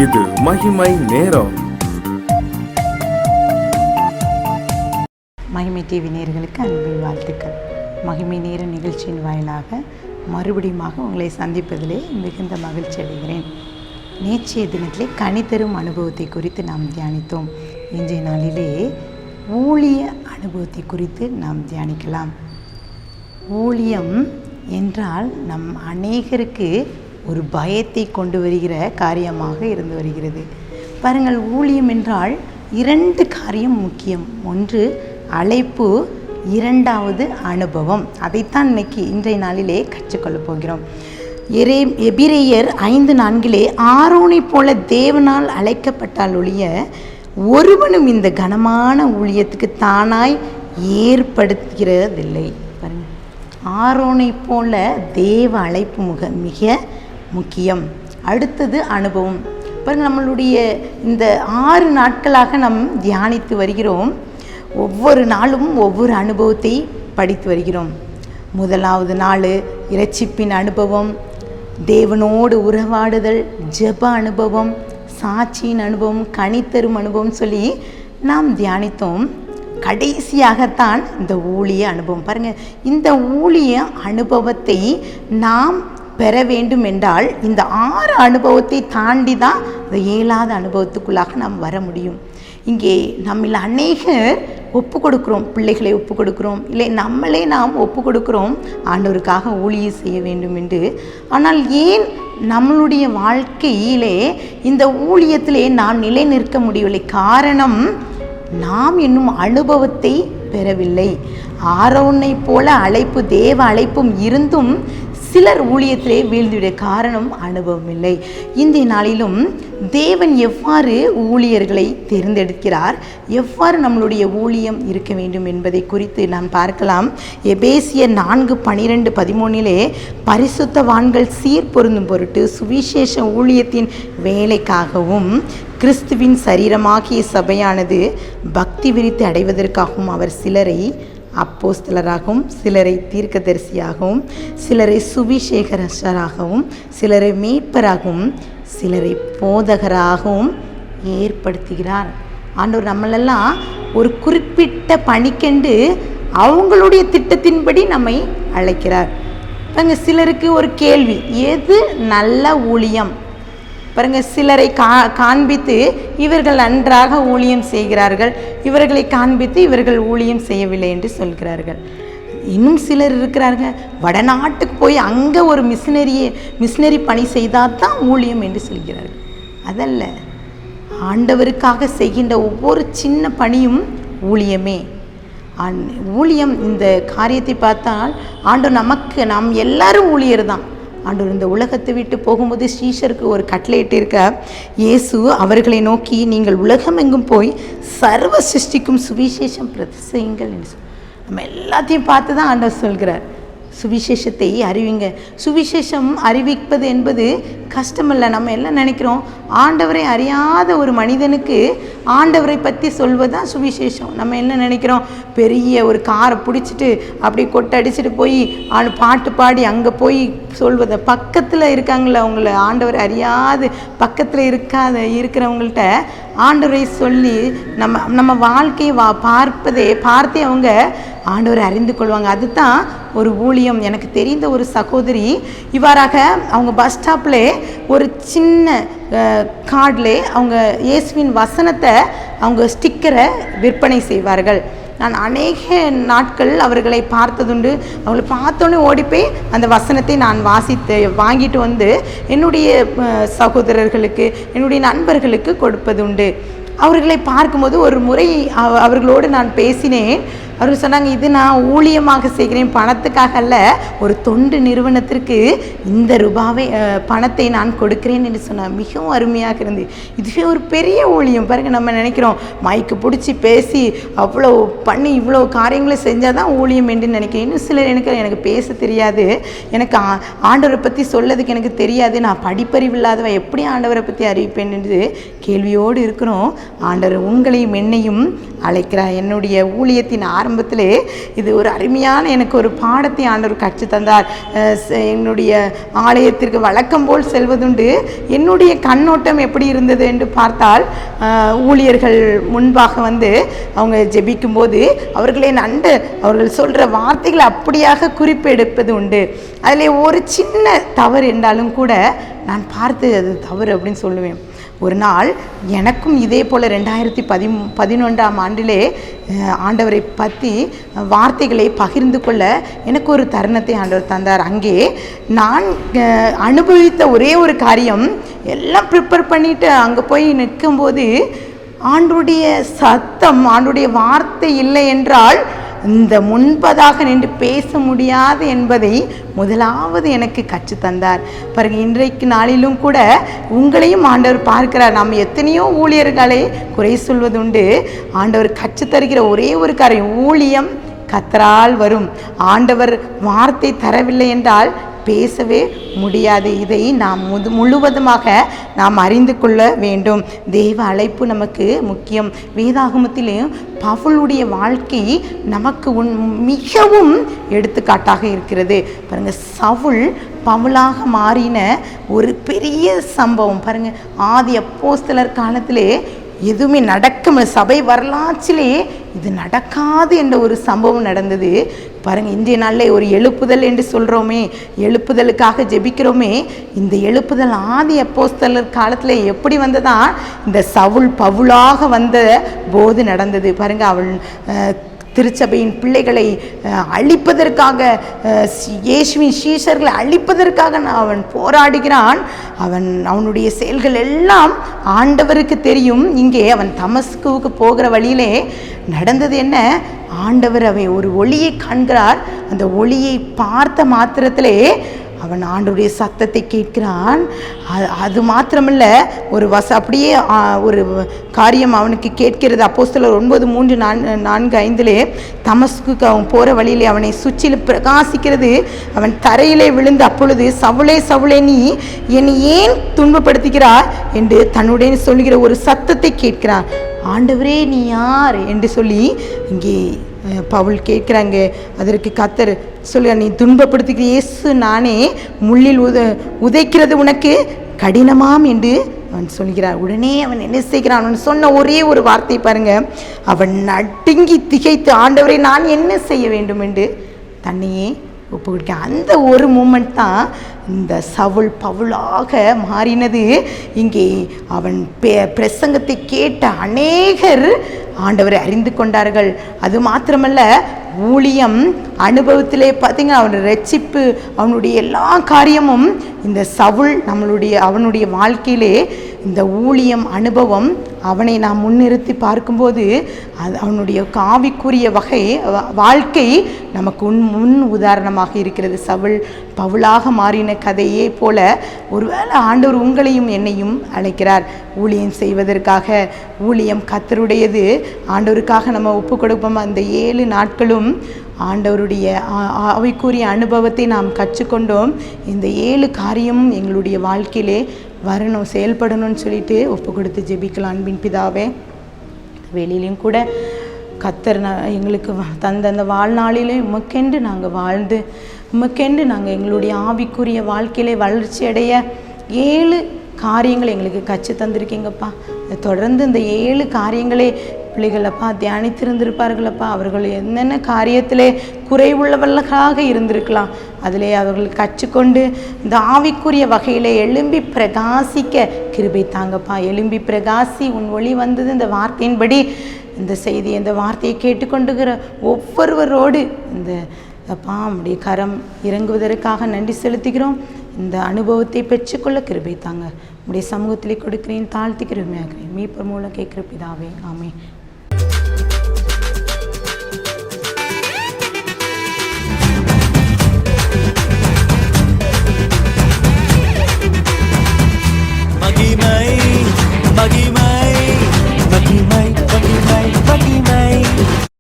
இது மகிமை நேரம். மகிமை டிவி நேயர்களுக்கு அன்பின் வாழ்த்துக்கள். மகிமை நேர நிகழ்ச்சியின் வாயிலாக மறுபடியும் உங்களை சந்திப்பதிலே மிகுந்த மகிழ்ச்சி அடைகிறேன். நேற்றைய தினத்திலே கனிதரும் அனுபவத்தை குறித்து நாம் தியானித்தோம். இன்றைய நாளிலே ஊழிய அனுபவத்தை குறித்து நாம் தியானிக்கலாம். ஊழியம் என்றால் நம் அநேகருக்கு ஒரு பயத்தை கொண்டு வருகிற காரியமாக இருந்து வருகிறது. பாருங்கள், ஊழியம் என்றால் 2 காரியம் முக்கியம். ஒன்று அழைப்பு, 2வது அனுபவம். அதைத்தான் இன்றைய நாளிலே கற்றுக்கொள்ளப் போகிறோம். எபிரேயர் 5:4 ஆரோனை போல தேவனால் அழைக்கப்பட்டால் ஒழிய ஒருவனும் இந்த கனமான ஊழியத்துக்கு தானாய் ஏற்படுத்துகிறதில்லை. பாருங்கள், ஆரோனை போல தேவ அழைப்பு மிக முக்கியம். அடுத்தது அனுபவம். பாருங்கள், நம்மளுடைய இந்த 6 நாட்களாக நாம் தியானித்து வருகிறோம். ஒவ்வொரு நாளும் ஒவ்வொரு அனுபவத்தை படித்து வருகிறோம். முதலாவது நாள் இரட்சிப்பின் அனுபவம், தேவனோடு உறவாடுதல், ஜெப அனுபவம், சாட்சியின் அனுபவம், கனித்தரும் அனுபவம் சொல்லி நாம் தியானித்தோம். கடைசியாகத்தான் இந்த ஊழிய அனுபவம். பாருங்கள், இந்த ஊழிய அனுபவத்தை நாம் பெற வேண்டும் என்றால் இந்த 6 அனுபவத்தை தாண்டி தான் இந்த 7வது அனுபவத்துக்குள்ளாக நாம் வர முடியும். இங்கே நம்மில் அநேகர் ஒப்பு கொடுக்குறோம், பிள்ளைகளை ஒப்பு கொடுக்குறோம், இல்லை நம்மளே நாம் ஒப்பு கொடுக்குறோம் ஆண்டவருக்காக ஊழியம் செய்ய வேண்டும் என்று. ஆனால் ஏன் நம்மளுடைய வாழ்க்கையிலே இந்த ஊழியத்திலே நாம் நிலை நிற்க முடியவில்லை? காரணம், நாம் இன்னும் அனுபவத்தை பெறவில்லை. ஆரோனை போல அழைப்பு, தேவ அழைப்பும் இருந்தும் சிலர் ஊழியத்திலே வீழ்ந்துவிட காரணம் அனுபவம் இல்லை. இந்த நாளிலும் தேவன் எவ்வாறு ஊழியர்களை தேர்ந்தெடுக்கிறார், எவ்வாறு நம்மளுடைய ஊழியம் இருக்க வேண்டும் என்பதை குறித்து நாம் பார்க்கலாம். எபேசியர் 4:12-13 பரிசுத்தவான்கள் சீர் பொருந்தும் பொருட்டு சுவிசேஷ ஊழியத்தின் வேலைக்காகவும் கிறிஸ்துவின் சரீரமாகிய சபையானது பக்தி விருத்தி அடைவதற்காகவும் அவர் சிலரை அப்போஸ்தலராகவும், சிலரை தீர்க்கதரிசியாகவும், சிலரை சுவிசேஷகராகவும், சிலரை மீட்பராகவும், சிலரை போதகராகவும் ஏற்படுத்துகிறார். ஆண்டவர் நம்மளெல்லாம் ஒரு குறிப்பிட்ட பணிக்கெண்டு அவங்களுடைய திட்டத்தின்படி நம்மை அழைக்கிறார். பாருங்க, சிலருக்கு ஒரு கேள்வி, எது நல்ல ஊழியம்? பாருங்க, சிலரை காண்பித்து இவர்கள் நன்றாக ஊழியம் செய்கிறார்கள், இவர்களை காண்பித்து இவர்கள் ஊழியம் செய்யவில்லை என்று சொல்கிறார்கள். இன்னும் சிலர் இருக்கிறார்கள், வடநாட்டுக்கு போய் அங்கே ஒரு மிஷினரி பணி செய்தால் தான் ஊழியம் என்று சொல்கிறார்கள். அதல்ல, ஆண்டவருக்காக செய்கின்ற ஒவ்வொரு சின்ன பணியும் ஊழியமே. ஊழியம், இந்த காரியத்தை பார்த்தால் ஆண்டவர் நாம் எல்லாரும் ஊழியர் தான். ஆண்டவர் இந்த உலகத்தை விட்டு போகும்போது ஸ்ரீஷருக்கு ஒரு கட்டளையிட்டு இருக்க, இயேசு அவர்களை நோக்கி, நீங்கள் உலகம் எங்கும் போய் சர்வ சிருஷ்டிக்கும் சுவிசேஷம் பிரதிசெய்யுங்கள் என்று நம்ம எல்லாத்தையும் பார்த்து தான் ஆண்டவர் சொல்கிறார், சுவிசேஷத்தை அறிவிங்க. சுவிசேஷம் அறிவிப்பது என்பது கஷ்டமல்ல. நம்ம எல்லாம் நினைக்கிறோம், ஆண்டவரை அறியாத ஒரு மனிதனுக்கு ஆண்டவரை பற்றி சொல்வதுதான் சுவிசேஷம். நம்ம என்ன நினைக்கிறோம், பெரிய ஒரு காரை பிடிச்சிட்டு அப்படி கொட்டடிச்சிட்டு போய் பாட்டு பாடி அங்கே போய் சொல்வதை. பக்கத்தில் இருக்காங்கள அவங்கள ஆண்டவர் அறியாது பக்கத்தில் இருக்கிறவங்கள்ட்ட ஆண்டவரை சொல்லி நம்ம வாழ்க்கையை பார்த்தே அவங்க ஆண்டவரை அறிந்து கொள்வாங்க. அதுதான் ஒரு ஊழியம். எனக்கு தெரிந்த ஒரு சகோதரி இவ்வாறாக அவங்க பஸ் ஸ்டாப்பில் ஒரு சின்ன கார்டில் அவங்க இயேசுவின் வசனத்தை அவங்க ஸ்டிக்கரை விற்பனை செய்வார்கள். நான் அநேக நாட்கள் அவர்களை பார்த்ததுண்டு. அவங்களை பார்த்தோன்னே ஓடிப்போய் அந்த வசனத்தை நான் வாங்கிட்டு வந்து என்னுடைய சகோதரர்களுக்கு, என்னுடைய நண்பர்களுக்கு கொடுப்பதுண்டு. அவர்களை பார்க்கும்போது ஒரு முறை அவர்களோடு நான் பேசினேன். அவர் சொன்னாங்க, இது நான் ஊழியமாக செய்கிறேன், பணத்துக்காக அல்ல, ஒரு தொண்டு நிறுவனத்திற்கு இந்த ரூபாவை பணத்தை நான் கொடுக்கிறேன் என்று சொன்னார். மிகவும் அருமையாக இருந்தது. இதுவே ஒரு பெரிய ஊழியம். பாருங்க, நம்ம நினைக்கிறோம் மைக்கு பிடிச்சி பேசி அவ்வளோ பண்ணி இவ்வளோ காரியங்களை செஞ்சால் தான் ஊழியம் என்று நினைக்கிறேன். இன்னும் சிலர் எனக்கு பேச தெரியாது, எனக்கு ஆண்டவரை பற்றி சொல்லதுக்கு எனக்கு தெரியாது, நான் படிப்பறிவு இல்லாதவ எப்படி ஆண்டவரை பற்றி அறிவிப்பேன் என்று கேள்வியோடு இருக்கிறோம். ஆண்டவர் உங்களையும் என்னையும் அழைக்கிறார். என்னுடைய ஊழியத்தின் ஆரம்பத்திலே இது ஒரு அருமையான எனக்கு ஒரு பாடத்தை ஆண்டவர் கற்று தந்தார். என்னுடைய ஆலயத்திற்கு வழக்கம் போல் செல்வதுண்டு. என்னுடைய கண்ணோட்டம் எப்படி இருந்தது என்று பார்த்தால், ஊழியர்கள் முன்பாக வந்து அவங்க ஜெபிக்கும்போது அவர்கள் சொல்கிற வார்த்தைகளை அப்படியாக குறிப்பெடுப்பது உண்டு. அதில் ஒரு சின்ன தவறு என்றாலும் கூட நான் பார்த்து அது தவறு அப்படின்னு சொல்லுவேன். ஒரு நாள் எனக்கும் இதே போல் 2011ஆம் ஆண்டிலே ஆண்டவரை பற்றி வார்த்தைகளை பகிர்ந்து கொள்ள எனக்கு ஒரு தருணத்தை ஆண்டவர் தந்தார். அங்கே நான் அனுபவித்த ஒரே ஒரு காரியம், எல்லாம் ப்ரிப்பேர் பண்ணிவிட்டு அங்கே போய் நிற்கும்போது ஆண்டுடைய சத்தம், ஆண்டுடைய வார்த்தை இல்லை என்றால் இந்த முன்பதாக நின்று பேச முடியாது என்பதை முதலாவது எனக்கு கற்றுத்தந்தார். பாருங்கள், இன்றைக்கு நாளிலும் கூட உங்களையும் ஆண்டவர் பார்க்கிறார். நாம் எத்தனையோ ஊழியர்களை குறை சொல்வதுண்டு. ஆண்டவர் கற்றுத்தருகிற ஒரே ஒரு காரியம், ஊழியம் கர்த்தரால் வரும். ஆண்டவர் வார்த்தை தரவில்லை என்றால் பேசவே முடியாது. இதை நாம் முழுவதுமாக நாம் அறிந்து கொள்ள வேண்டும். தெய்வ அழைப்பு நமக்கு முக்கியம். வேதாகமத்திலேயும் பவுலுடைய வாழ்க்கை நமக்கு மிகவும் எடுத்துக்காட்டாக இருக்கிறது. பாருங்கள், சவுல் பவுலாக மாறின ஒரு பெரிய சம்பவம் பாருங்கள். ஆதி அப்போஸ்தலர் காலத்திலே எதுவுமே நடக்கும், சபை வரலாற்றிலே இது நடக்காது என்ற ஒரு சம்பவம் நடந்தது. பாருங்கள், இன்றைய நாளில் ஒரு எழுப்புதல் என்று சொல்கிறோமே, எழுப்புதலுக்காக ஜெபிக்கிறோமே, இந்த எழுப்புதல் ஆதி அப்போஸ்தலர் காலத்தில் எப்படி வந்ததா, இந்த சவுல் பவுலாக வந்த போது நடந்தது. பாருங்கள், அவள் திருச்சபையின் பிள்ளைகளை அழிப்பதற்காக, இயேசுவின் சீஷர்களை அழிப்பதற்காக அவன் போராடுகிறான். அவனுடைய செயல்கள் எல்லாம் ஆண்டவருக்கு தெரியும். இங்கே அவன் தமஸ்குவுக்கு போகிற வழியிலே நடந்தது என்ன, ஆண்டவர் அவன் ஒரு ஒளியை காண்கிறார். அந்த ஒளியை பார்த்த மாத்திரத்திலே அவன் ஆண்டவருடைய சத்தத்தை கேட்கிறான். அது மாத்திரமல்ல, அப்படியே ஒரு காரியம் அவனுக்கு கேட்கிறது. அப்போஸ்தலர் 9:3-4-5 தமஸ்குக்கு அவன் போகிற வழியிலே அவனை சுற்றிலும் பிரகாசிக்கிறது. அவன் தரையிலே விழுந்து, அப்பொழுது சவுளே சவுளே, நீ என்னை ஏன் துன்பப்படுத்துகிறாய் என்று தன்னுடைய சொல்கிற ஒரு சத்தத்தை கேட்கிறான். ஆண்டவரே நீ யார் என்று சொல்லி இங்கே பவுல் கேட்குறாங்க. அதற்கு கர்த்தர் சொல்லுங்க, நீ துன்பப்படுத்துகிற இயேசு நானே, முள்ளில் உதைக்கிறது உனக்கு கடினமாம் என்று அவன் சொல்கிறார். உடனே அவன் என்ன செய்கிறான், அவன் சொன்ன ஒரே ஒரு வார்த்தை பாருங்க, அவன் நடுங்கி திகைத்து, ஆண்டவரை நான் என்ன செய்ய வேண்டும் என்று தன்னையே ஒப்பு கொடுக்க. அந்த ஒரு மூமெண்ட் தான் இந்த சவுல் பவுலாக மாறினது. இங்கே அவன் பிரசங்கத்தை கேட்ட அநேகர் ஆண்டவரை அறிந்து கொண்டார்கள். அது மாத்திரமல்ல, ஊழியம் அனுபவத்திலே பார்த்தீங்கன்னா அவனுடைய ரட்சிப்பு, அவனுடைய எல்லா காரியமும் இந்த சவுல் அவனுடைய வாழ்க்கையிலே இந்த ஊழியம் அனுபவம் அவனை நாம் முன்னிறுத்தி பார்க்கும்போது அவனுடைய ஆவிக்குரிய வாழ்க்கை நமக்கு முன் உதாரணமாக இருக்கிறது. சவுல் பவுலாக மாறின கதையே போல ஒருவேளை ஆண்டவர் உங்களையும் என்னையும் அழைக்கிறார் ஊழியம் செய்வதற்காக. ஊழியம் கர்த்தருடையது, ஆண்டவருக்காக நம்ம ஒப்பு கொடுப்போம். அந்த 7 நாட்களும் ஆண்டவருடைய ஆவிக்குரிய அனுபவத்தை நாம் கற்றுக்கொண்டோம். இந்த 7 காரியமும் எங்களுடைய வாழ்க்கையிலே வரணும், செயல்படணும்னு சொல்லிட்டு ஒப்பு கொடுத்து ஜெபிக்கலாம். அன்பின் பிதாவே, வெளியிலையும் கூட கர்த்தர் எங்களுக்கு தந்த அந்த வாழ்நாளிலே உமக்கென்று நாங்கள் வாழ்ந்து, உமக்கென்று நாங்கள் எங்களுடைய ஆவிக்குரிய வாழ்க்கையிலே வளர்ச்சி அடைய 7 காரியங்கள் எங்களுக்கு கற்று தந்திருக்கீங்கப்பா. தொடர்ந்து இந்த 7 காரியங்களே பிள்ளைகளப்பா தியானித்திருந்திருப்பார்களப்பா. அவர்கள் என்னென்ன காரியத்திலே குறைவுள்ளவர்களாக இருந்திருக்கலாம், அதிலே அவர்கள் கற்றுக்கொண்டு இந்த ஆவிக்குரிய வகையிலே எழும்பி பிரகாசிக்க கிருபை தாங்கப்பா. எழும்பி பிரகாசி, உன் ஒளி வந்தது இந்த வார்த்தையின்படி இந்த செய்தி, இந்த வார்த்தையை கேட்டுக்கொண்டுகிற ஒவ்வொருவரோடு இந்த அப்பா உடைய கரம் இறங்குவதற்காக நன்றி செலுத்துகிறோம். இந்த அனுபவத்தை பெற்றுக்கொள்ள கிருபை தாங்க. உடைய சமூகத்திலே கொடுக்கிறேன், தாழ்த்தி கிருபையாகிறேன். மீட்பர் மூலம் கேட்கிற பிதாவே, ஆமென்.